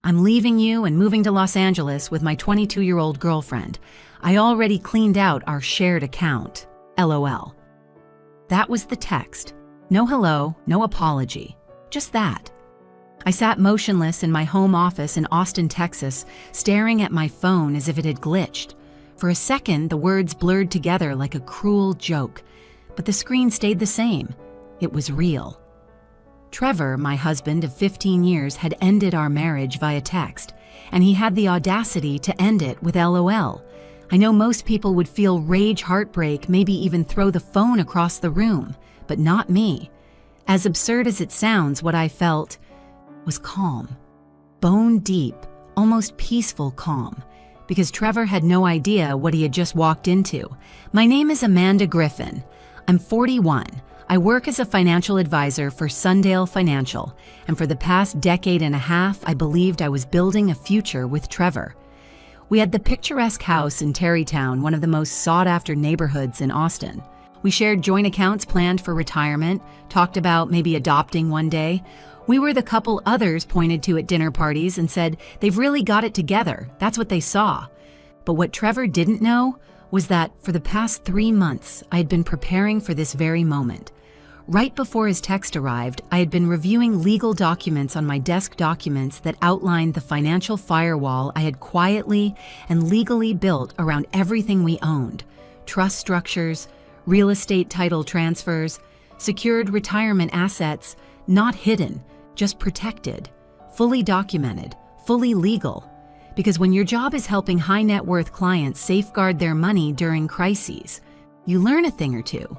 I'm leaving you and moving to Los Angeles with my 22-year-old girlfriend. I already cleaned out our shared account. LOL. That was the text. No hello, no apology. Just that. I sat motionless in my home office in Austin, Texas, staring at my phone as if it had glitched. For a second, the words blurred together like a cruel joke, but the screen stayed the same. It was real. Trevor, my husband of 15 years, had ended our marriage via text, and he had the audacity to end it with LOL. I know most people would feel rage heartbreak, maybe even throw the phone across the room, but not me. As absurd as it sounds, what I felt was calm. Bone deep, almost peaceful calm, because Trevor had no idea what he had just walked into. My name is Amanda Griffin. I'm 41. I work as a financial advisor for Sundale Financial, and for the past decade and a half, I believed I was building a future with Trevor. We had the picturesque house in Tarrytown, one of the most sought-after neighborhoods in Austin. We shared joint accounts planned for retirement, talked about maybe adopting one day. We were the couple others pointed to at dinner parties and said, they've really got it together. That's what they saw. But what Trevor didn't know was that for the past 3 months, I had been preparing for this very moment. Right before his text arrived, I had been reviewing legal documents on my desk documents that outlined the financial firewall I had quietly and legally built around everything we owned: trust structures, real estate title transfers, secured retirement assets, not hidden, just protected, fully documented, fully legal. Because when your job is helping high net worth clients safeguard their money during crises, you learn a thing or two.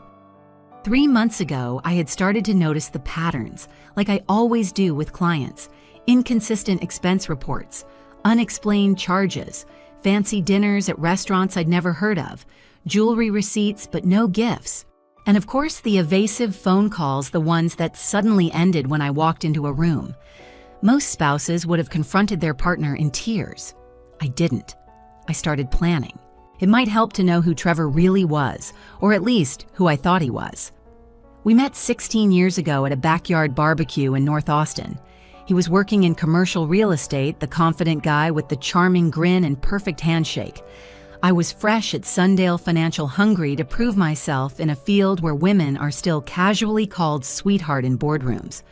3 months ago, I had started to notice the patterns, like I always do with clients: inconsistent expense reports, unexplained charges, fancy dinners at restaurants I'd never heard of, jewelry receipts but no gifts, and of course the evasive phone calls, the ones that suddenly ended when I walked into a room. Most spouses would have confronted their partner in tears. I didn't. I started planning. It might help to know who Trevor really was, or at least who I thought he was. We met 16 years ago at a backyard barbecue in North Austin. He was working in commercial real estate, the confident guy with the charming grin and perfect handshake. I was fresh at Sundale Financial, hungry to prove myself in a field where women are still casually called sweetheart in boardrooms.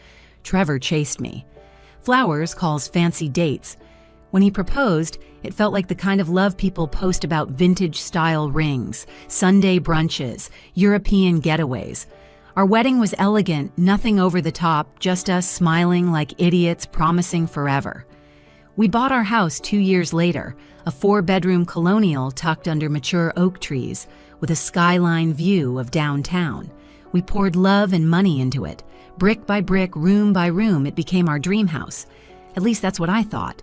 Trevor chased me. Flowers calls fancy dates. When he proposed, it felt like the kind of love people post about: vintage-style rings, Sunday brunches, European getaways. Our wedding was elegant, nothing over the top, just us smiling like idiots, promising forever. We bought our house 2 years later, a 4-bedroom colonial tucked under mature oak trees, with a skyline view of downtown. We poured love and money into it. Brick by brick, room by room, it became our dream house. At least that's what I thought.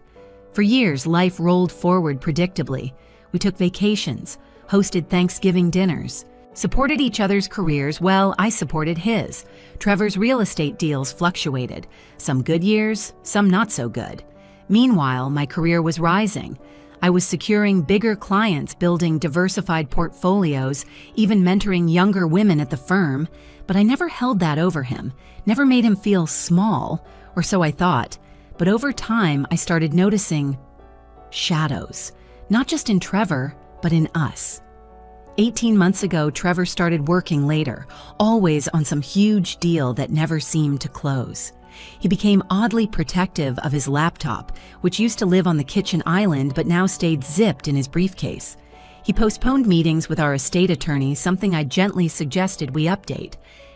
For years, life rolled forward predictably. We took vacations, hosted Thanksgiving dinners, supported each other's careers. Well, I supported his. Trevor's real estate deals fluctuated, some good years, some not so good. Meanwhile, my career was rising. I was securing bigger clients, building diversified portfolios, even mentoring younger women at the firm, but I never held that over him, never made him feel small, or so I thought. But over time, I started noticing shadows, not just in Trevor, but in us. 18 months ago, Trevor started working later, always on some huge deal that never seemed to close. He became oddly protective of his laptop, which used to live on the kitchen island but now stayed zipped in his briefcase. He postponed meetings with our estate attorney, something I gently suggested we update.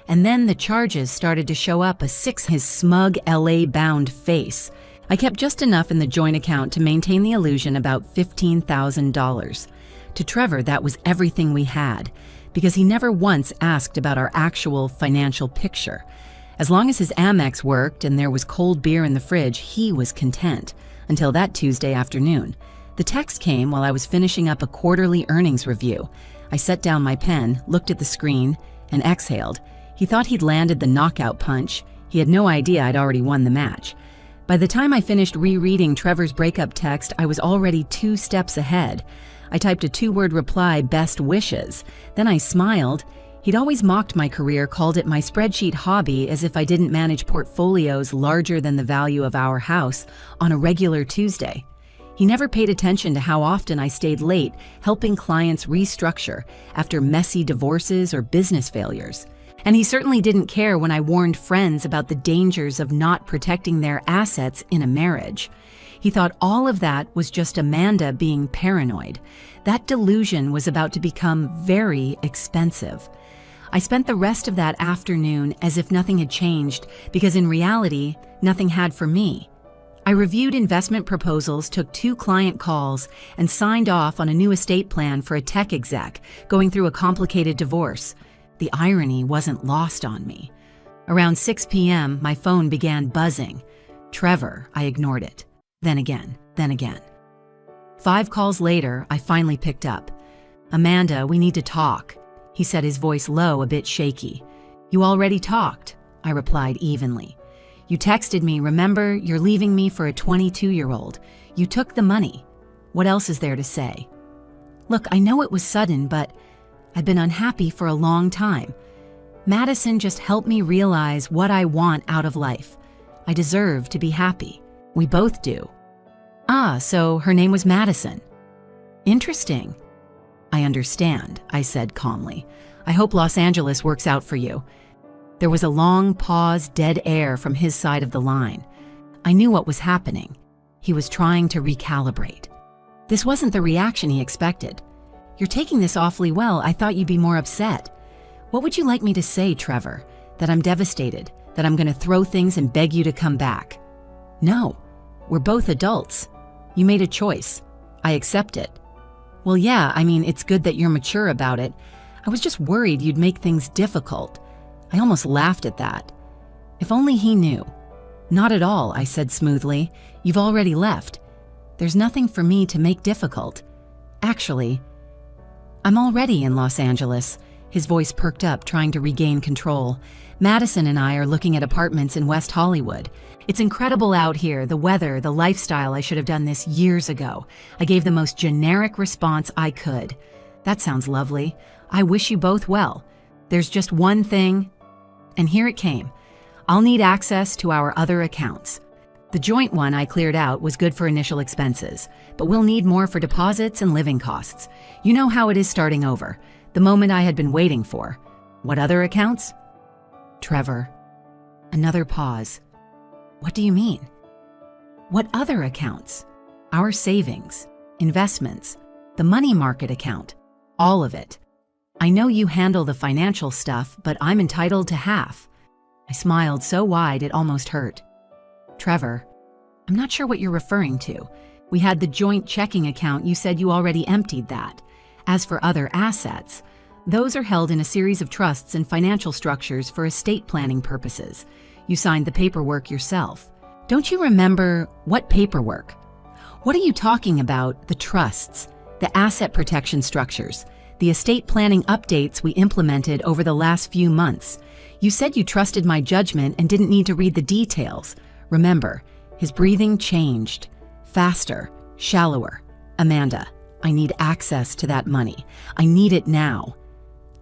And then the charges started to show up his smug LA-bound face. I kept just enough in the joint account to maintain the illusion, about $15,000. To Trevor, that was everything we had, because he never once asked about our actual financial picture. As long as his Amex worked and there was cold beer in the fridge, he was content, until that Tuesday afternoon. The text came while I was finishing up a quarterly earnings review. I set down my pen, looked at the screen, and exhaled. He thought he'd landed the knockout punch. He had no idea I'd already won the match. By the time I finished rereading Trevor's breakup text, I was already 2 steps ahead. I typed a 2-word reply, best wishes. Then I smiled. He'd always mocked my career, called it my spreadsheet hobby, as if I didn't manage portfolios larger than the value of our house on a regular Tuesday. He never paid attention to how often I stayed late helping clients restructure after messy divorces or business failures. And he certainly didn't care when I warned friends about the dangers of not protecting their assets in a marriage. He thought all of that was just Amanda being paranoid. That delusion was about to become very expensive. I spent the rest of that afternoon as if nothing had changed, because in reality, nothing had for me. I reviewed investment proposals, took 2 client calls, and signed off on a new estate plan for a tech exec going through a complicated divorce. The irony wasn't lost on me. Around 6 p.m., my phone began buzzing. Trevor, I ignored it. Then again. 5 calls later, I finally picked up. "Amanda, we need to talk," he said, his voice low, a bit shaky. "You already talked," I replied evenly. "You texted me, remember? You're leaving me for a 22-year-old. You took the money. What else is there to say?" Look, I know it was sudden, but I've been unhappy for a long time. Madison just helped me realize what I want out of life. I deserve to be happy. We both do. "Ah, so her name was Madison. Interesting." "I understand," I said calmly. "I hope Los Angeles works out for you." There was a long pause, dead air from his side of the line. I knew what was happening. He was trying to recalibrate. This wasn't the reaction he expected. "You're taking this awfully well. I thought you'd be more upset." "What would you like me to say, Trevor? That I'm devastated? That I'm going to throw things and beg you to come back?" "No. We're both adults. You made a choice. I accept it." "Well, yeah, I mean, it's good that you're mature about it. I was just worried you'd make things difficult." I almost laughed at that. If only he knew. "Not at all," I said smoothly. "You've already left. There's nothing for me to make difficult. Actually, I'm already in Los Angeles." His voice perked up, trying to regain control. "Madison and I are looking at apartments in West Hollywood. It's incredible out here, the weather, the lifestyle. I should have done this years ago." I gave the most generic response I could. "That sounds lovely. I wish you both well. There's just one thing." And here it came. "I'll need access to our other accounts. The joint one I cleared out was good for initial expenses, but we'll need more for deposits and living costs. You know how it is starting over. The moment I had been waiting for." "What other accounts?" "Trevor." Another pause. "What do you mean?" "What other accounts?" "Our savings, investments, the money market account, all of it. I know you handle the financial stuff, but I'm entitled to half." I smiled so wide it almost hurt. "Trevor, I'm not sure what you're referring to. We had the joint checking account. You said you already emptied that. As for other assets, those are held in a series of trusts and financial structures for estate planning purposes. You signed the paperwork yourself. Don't you remember what paperwork?" "What are you talking about? The trusts, the asset protection structures, the estate planning updates we implemented over the last few months. You said you trusted my judgment and didn't need to read the details. Remember." His breathing changed. Faster, shallower. "Amanda, I need access to that money. I need it now."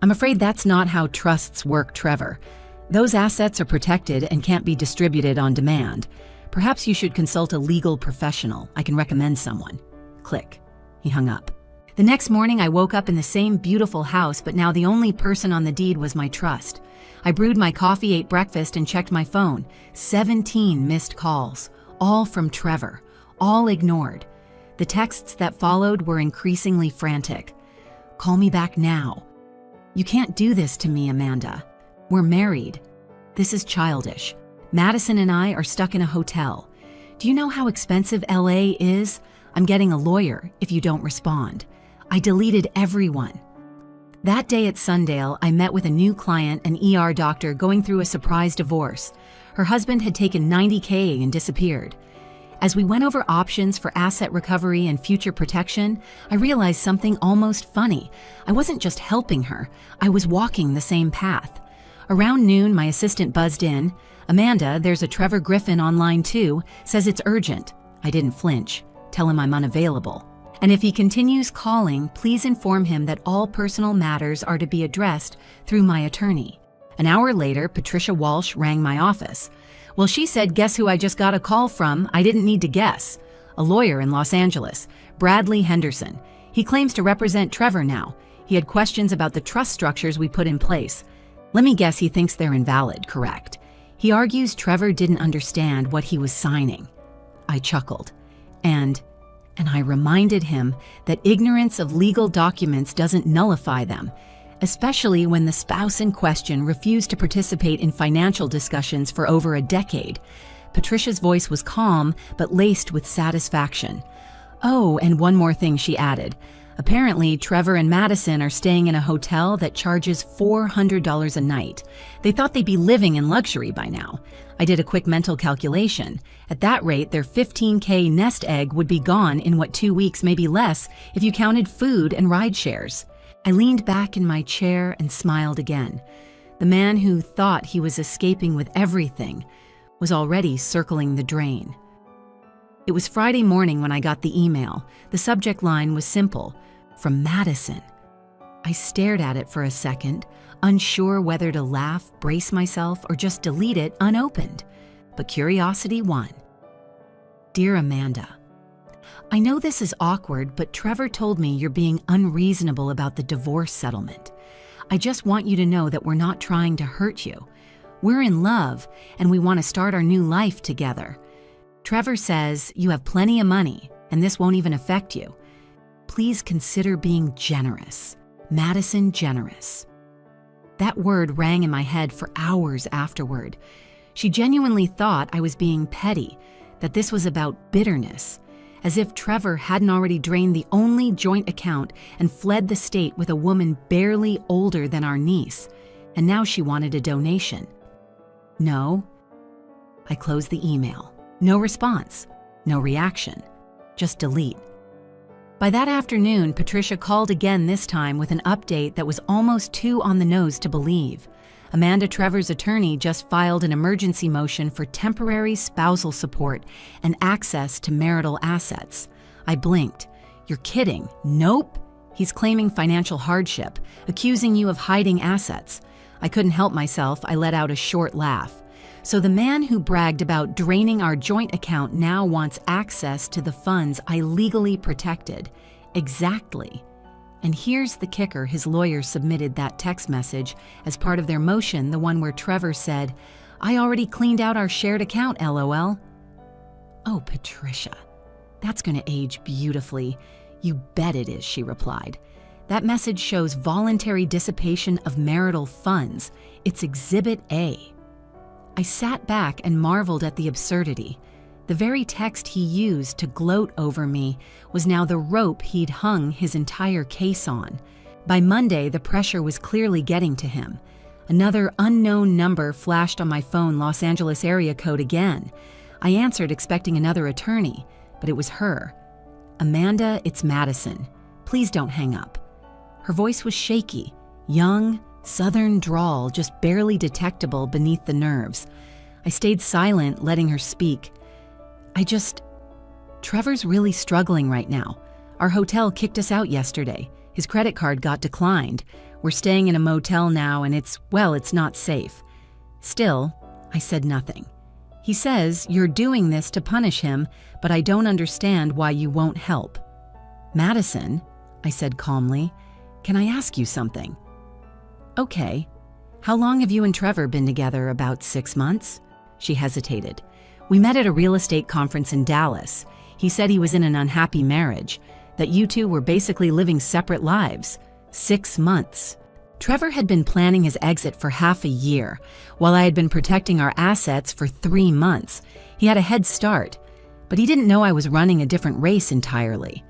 "I'm afraid that's not how trusts work, Trevor. Those assets are protected and can't be distributed on demand. Perhaps you should consult a legal professional. I can recommend someone." Click. He hung up. The next morning, I woke up in the same beautiful house, but now the only person on the deed was my trust. I brewed my coffee, ate breakfast, and checked my phone. 17 missed calls, all from Trevor, all ignored. The texts that followed were increasingly frantic. "Call me back now." "You can't do this to me, Amanda. We're married. This is childish. Madison and I are stuck in a hotel. Do you know how expensive LA is? I'm getting a lawyer if you don't respond." I deleted everyone. That day at Sundale, I met with a new client, an ER doctor going through a surprise divorce. Her husband had taken $90K and disappeared. As we went over options for asset recovery and future protection, I realized something almost funny. I wasn't just helping her, I was walking the same path. Around noon, my assistant buzzed in. "Amanda, there's a Trevor Griffin online too, says it's urgent." I didn't flinch. "Tell him I'm unavailable." And if he continues calling, please inform him that all personal matters are to be addressed through my attorney. An hour later, Patricia Walsh rang my office. Well, she said, guess who I just got a call from? I didn't need to guess. A lawyer in Los Angeles, Bradley Henderson. He claims to represent Trevor now. He had questions about the trust structures we put in place. Let me guess he thinks they're invalid, correct? He argues Trevor didn't understand what he was signing. I chuckled. And I reminded him that ignorance of legal documents doesn't nullify them, especially when the spouse in question refused to participate in financial discussions for over a decade. Patricia's voice was calm, but laced with satisfaction. Oh, and one more thing, she added. Apparently, Trevor and Madison are staying in a hotel that charges $400 a night. They thought they'd be living in luxury by now. I did a quick mental calculation. At that rate, their $15K nest egg would be gone in 2 weeks, maybe less, if you counted food and ride shares. I leaned back in my chair and smiled again. The man who thought he was escaping with everything was already circling the drain. It was Friday morning when I got the email. The subject line was simple, from Madison. I stared at it for a second, unsure whether to laugh, brace myself, or just delete it unopened. But curiosity won. Dear Amanda, I know this is awkward, but Trevor told me you're being unreasonable about the divorce settlement. I just want you to know that we're not trying to hurt you. We're in love, and we want to start our new life together. Trevor says you have plenty of money, and this won't even affect you. Please consider being generous. Madison Generous. That word rang in my head for hours afterward. She genuinely thought I was being petty, that this was about bitterness, as if Trevor hadn't already drained the only joint account and fled the state with a woman barely older than our niece, and now she wanted a donation. No. I closed the email. No response, no reaction, just delete. By that afternoon, Patricia called again, this time with an update that was almost too on the nose to believe. Amanda Trevor's attorney just filed an emergency motion for temporary spousal support and access to marital assets. I blinked. You're kidding. Nope. He's claiming financial hardship, accusing you of hiding assets. I couldn't help myself. I let out a short laugh. So the man who bragged about draining our joint account now wants access to the funds I legally protected. Exactly. And here's the kicker, his lawyer submitted that text message as part of their motion, the one where Trevor said, I already cleaned out our shared account, LOL. Oh, Patricia, that's going to age beautifully. You bet it is, she replied. That message shows voluntary dissipation of marital funds. It's Exhibit A. I sat back and marveled at the absurdity. The very text he used to gloat over me was now the rope he'd hung his entire case on. By Monday, the pressure was clearly getting to him. Another unknown number flashed on my phone, Los Angeles area code again. I answered expecting another attorney, but it was her. Amanda, it's Madison. Please don't hang up. Her voice was shaky, young, southern drawl just barely detectable beneath the nerves. I stayed silent, letting her speak. Trevor's really struggling right now. Our hotel kicked us out yesterday. His credit card got declined. We're staying in a motel now and it's not safe. Still, I said nothing. He says you're doing this to punish him, but I don't understand why you won't help. Madison, I said calmly, can I ask you something? Okay. How long have you and Trevor been together? About 6 months? She hesitated. We met at a real estate conference in Dallas. He said he was in an unhappy marriage, that you two were basically living separate lives. 6 months. Trevor had been planning his exit for half a year, while I had been protecting our assets for 3 months. He had a head start, but he didn't know I was running a different race entirely.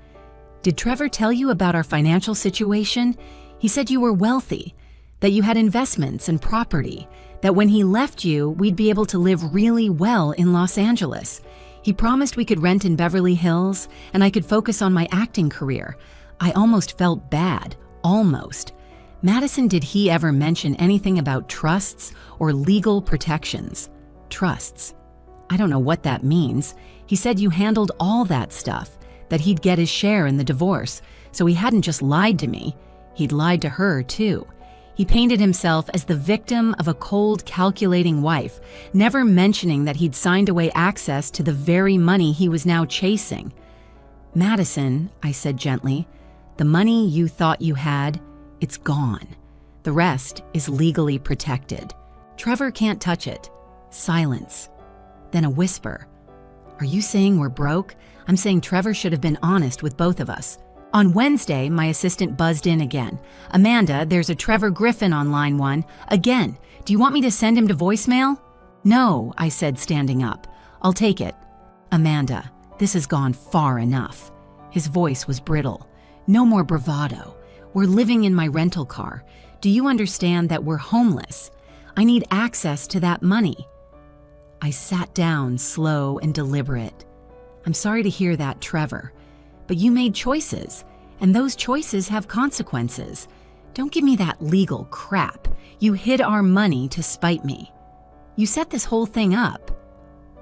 Did Trevor tell you about our financial situation? He said you were wealthy, that you had investments and property, that when he left you, we'd be able to live really well in Los Angeles. He promised we could rent in Beverly Hills, and I could focus on my acting career. I almost felt bad. Almost. Madison, did he ever mention anything about trusts or legal protections? Trusts. I don't know what that means. He said you handled all that stuff, that he'd get his share in the divorce, so he hadn't just lied to me, he'd lied to her too. He painted himself as the victim of a cold, calculating wife, never mentioning that he'd signed away access to the very money he was now chasing. "Madison," I said gently, "the money you thought you had, it's gone. The rest is legally protected. Trevor can't touch it." Silence. Then a whisper. "Are you saying we're broke? I'm saying Trevor should have been honest with both of us." On Wednesday, my assistant buzzed in again. "Amanda, there's a Trevor Griffin on line 1. Again, do you want me to send him to voicemail?" "No," I said, standing up. "I'll take it." "Amanda, this has gone far enough." His voice was brittle. "No more bravado. We're living in my rental car. Do you understand that we're homeless? I need access to that money." I sat down, slow and deliberate. "I'm sorry to hear that, Trevor. But you made choices, and those choices have consequences. Don't give me that legal crap. You hid our money to spite me. You set this whole thing up."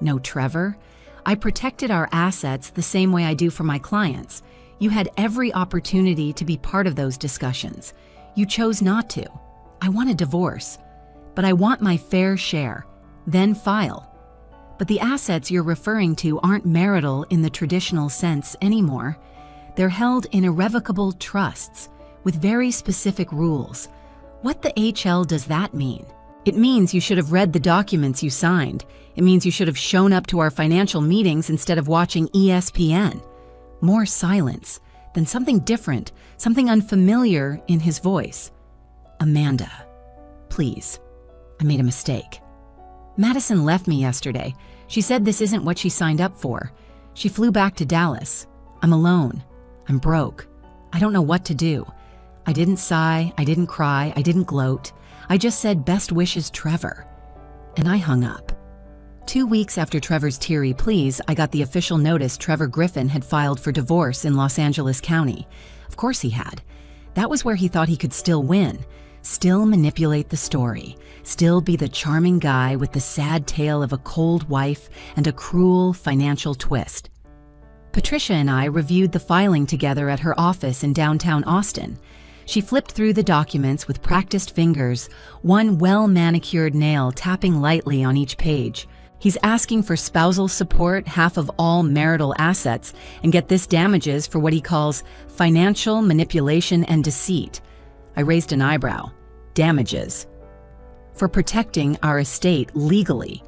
"No, Trevor. I protected our assets the same way I do for my clients. You had every opportunity to be part of those discussions. You chose not to. I want a divorce, but I want my fair share. Then file. But the assets you're referring to aren't marital in the traditional sense anymore. They're held in irrevocable trusts with very specific rules. What the HL does that mean? It means you should have read the documents you signed. It means you should have shown up to our financial meetings instead of watching ESPN." More silence, then something different, something unfamiliar in his voice. "Amanda, please, I made a mistake. Madison left me yesterday. She said this isn't what she signed up for. She flew back to Dallas. I'm alone. I'm broke. I don't know what to do. I didn't sigh, I didn't cry, I didn't gloat. I just said best wishes, Trevor." And I hung up. 2 weeks after Trevor's teary pleas, I got the official notice Trevor Griffin had filed for divorce in Los Angeles County. Of course he had. That was where he thought he could still win. Still manipulate the story, still be the charming guy with the sad tale of a cold wife and a cruel financial twist. Patricia and I reviewed the filing together at her office in downtown Austin. She flipped through the documents with practiced fingers, one well-manicured nail tapping lightly on each page. He's asking for spousal support, half of all marital assets, and get this, damages for what he calls financial manipulation and deceit. I raised an eyebrow. Damages. For protecting our estate legally.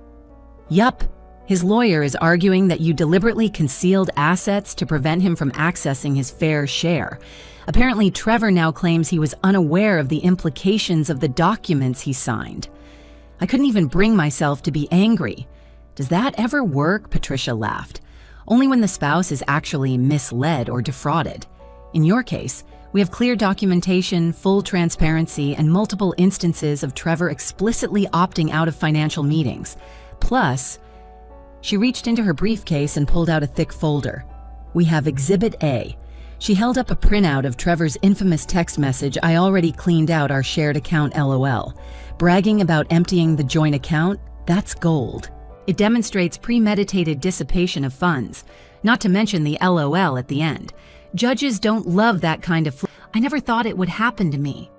Yup, his lawyer is arguing that you deliberately concealed assets to prevent him from accessing his fair share. Apparently, Trevor now claims he was unaware of the implications of the documents he signed. I couldn't even bring myself to be angry. Does that ever work? Patricia laughed. Only when the spouse is actually misled or defrauded. In your case, we have clear documentation, full transparency, and multiple instances of Trevor explicitly opting out of financial meetings. Plus, she reached into her briefcase and pulled out a thick folder. We have Exhibit A. She held up a printout of Trevor's infamous text message, "I already cleaned out our shared account, LOL." Bragging about emptying the joint account, that's gold. It demonstrates premeditated dissipation of funds, not to mention the LOL at the end. Judges don't love that kind of I never thought it would happen to me.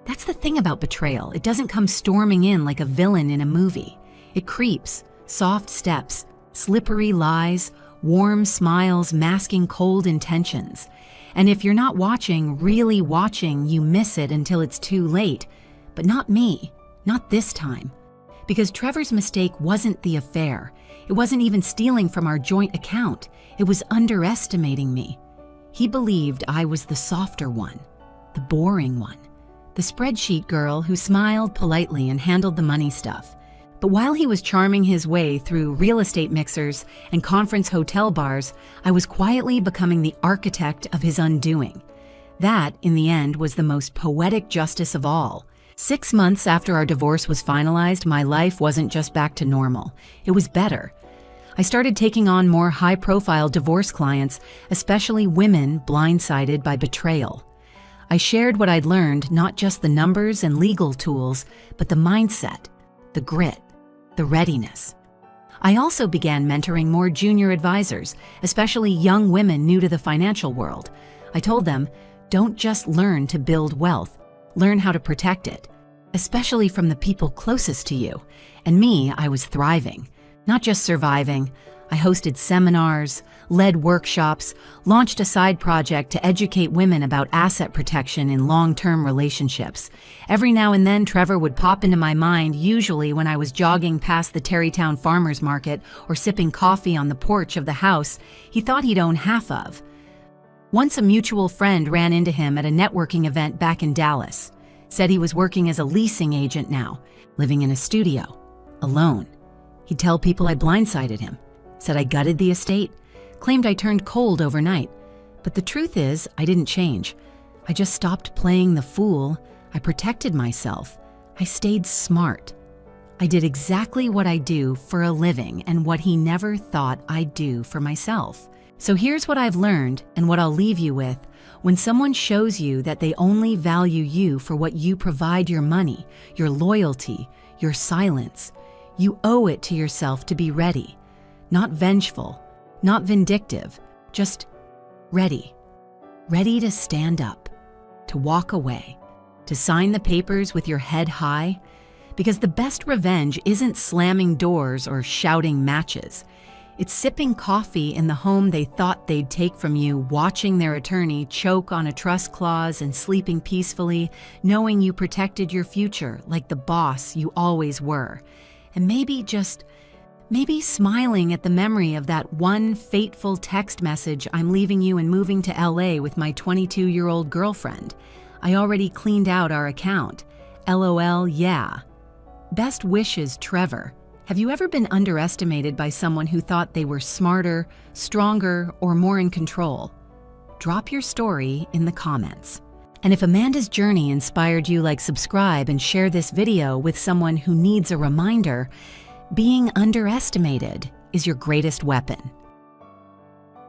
That's the thing about betrayal. It doesn't come storming in like a villain in a movie. It creeps, soft steps, slippery lies, warm smiles masking cold intentions. And if you're not watching, really watching, you miss it until it's too late. But not me, not this time. Because Trevor's mistake wasn't the affair. It wasn't even stealing from our joint account. It was underestimating me. He believed I was the softer one, the boring one, the spreadsheet girl who smiled politely and handled the money stuff. But while he was charming his way through real estate mixers and conference hotel bars, I was quietly becoming the architect of his undoing. That, in the end, was the most poetic justice of all. 6 months after our divorce was finalized, my life wasn't just back to normal. It was better. I started taking on more high-profile divorce clients, especially women blindsided by betrayal. I shared what I'd learned, not just the numbers and legal tools, but the mindset, the grit, the readiness. I also began mentoring more junior advisors, especially young women new to the financial world. I told them, don't just learn to build wealth, learn how to protect it, especially from the people closest to you. And me, I was thriving, not just surviving. I hosted seminars, led workshops, launched a side project to educate women about asset protection in long-term relationships. Every now and then, Trevor would pop into my mind, usually when I was jogging past the Terrytown Farmers Market or sipping coffee on the porch of the house he thought he'd own half of. Once a mutual friend ran into him at a networking event back in Dallas, said he was working as a leasing agent now, living in a studio, alone. He'd tell people I blindsided him, said I gutted the estate, claimed I turned cold overnight. But the truth is, I didn't change. I just stopped playing the fool. I protected myself. I stayed smart. I did exactly what I do for a living and what he never thought I'd do for myself. So here's what I've learned and what I'll leave you with. When someone shows you that they only value you for what you provide, your money, your loyalty, your silence, you owe it to yourself to be ready. Not vengeful, not vindictive, just ready. Ready to stand up, to walk away, to sign the papers with your head high. Because the best revenge isn't slamming doors or shouting matches. It's sipping coffee in the home they thought they'd take from you, watching their attorney choke on a trust clause and sleeping peacefully, knowing you protected your future like the boss you always were. And maybe smiling at the memory of that one fateful text message, I'm leaving you and moving to LA with my 22-year-old girlfriend. I already cleaned out our account. LOL, yeah. Best wishes, Trevor. Have you ever been underestimated by someone who thought they were smarter, stronger, or more in control? Drop your story in the comments. And if Amanda's journey inspired you, subscribe and share this video with someone who needs a reminder. Being underestimated is your greatest weapon.